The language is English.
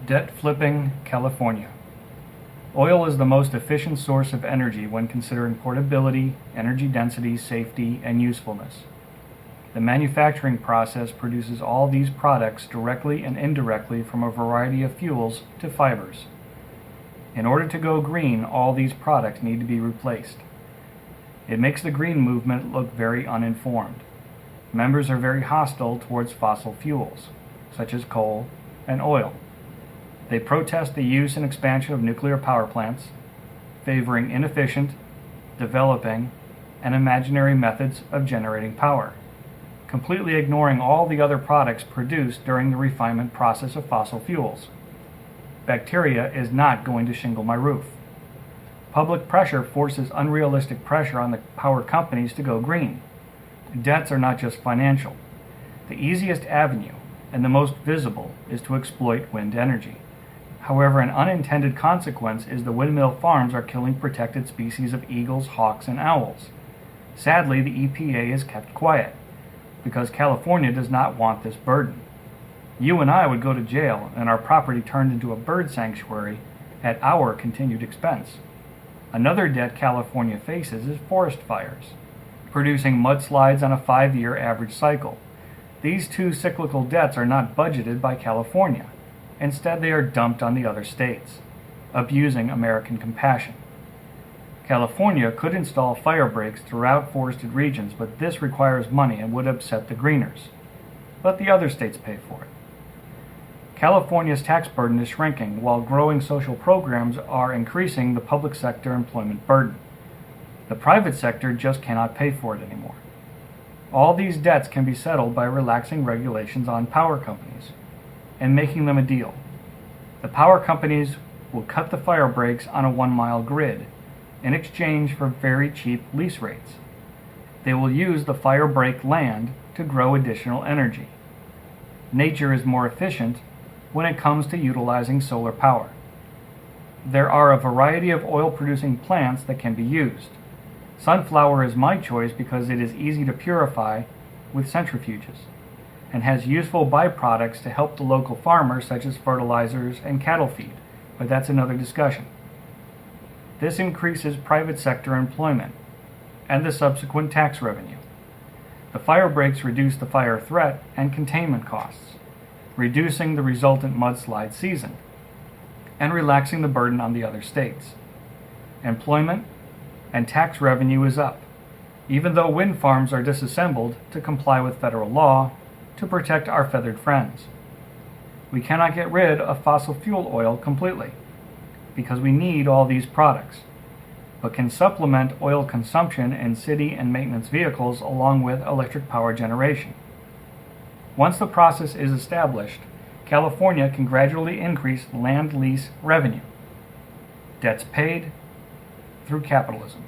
Debt flipping California. Oil is the most efficient source of energy when considering portability, energy density, safety, and usefulness. The manufacturing process produces all these products directly and indirectly from a variety of fuels to fibers. In order to go green, all these products need to be replaced. It makes the green movement look very uninformed. Members are very hostile towards fossil fuels, such as coal and oil. They protest the use and expansion of nuclear power plants, favoring inefficient, developing, and imaginary methods of generating power, completely ignoring all the other products produced during the refinement process of fossil fuels. Bacteria is not going to shingle my roof. Public pressure forces unrealistic pressure on the power companies to go green. Debts are not just financial. The easiest avenue, and the most visible, is to exploit wind energy. However, an unintended consequence is the windmill farms are killing protected species of eagles, hawks, and owls. Sadly, the EPA is kept quiet, because California does not want this burden. You and I would go to jail and our property turned into a bird sanctuary at our continued expense. Another debt California faces is forest fires, producing mudslides on a 5-year average cycle. These two cyclical debts are not budgeted by California. Instead, they are dumped on the other states, abusing American compassion. California could install fire breaks throughout forested regions, but this requires money and would upset the greeners. Let the other states pay for it. California's tax burden is shrinking, while growing social programs are increasing the public sector employment burden. The private sector just cannot pay for it anymore. All these debts can be settled by relaxing regulations on power companies and making them a deal. The power companies will cut the fire breaks on a 1-mile grid in exchange for very cheap lease rates. They will use the fire break land to grow additional energy. Nature is more efficient when it comes to utilizing solar power. There are a variety of oil-producing plants that can be used. Sunflower is my choice because it is easy to purify with centrifuges and has useful byproducts to help the local farmers, such as fertilizers and cattle feed, but that's another discussion. This increases private sector employment and the subsequent tax revenue. The fire breaks reduce the fire threat and containment costs, reducing the resultant mudslide season and relaxing the burden on the other states. Employment and tax revenue is up, even though wind farms are disassembled to comply with federal law to protect our feathered friends. We cannot get rid of fossil fuel oil completely, because we need all these products, but can supplement oil consumption in city and maintenance vehicles along with electric power generation. Once the process is established, California can gradually increase land lease revenue. Debts paid through capitalism.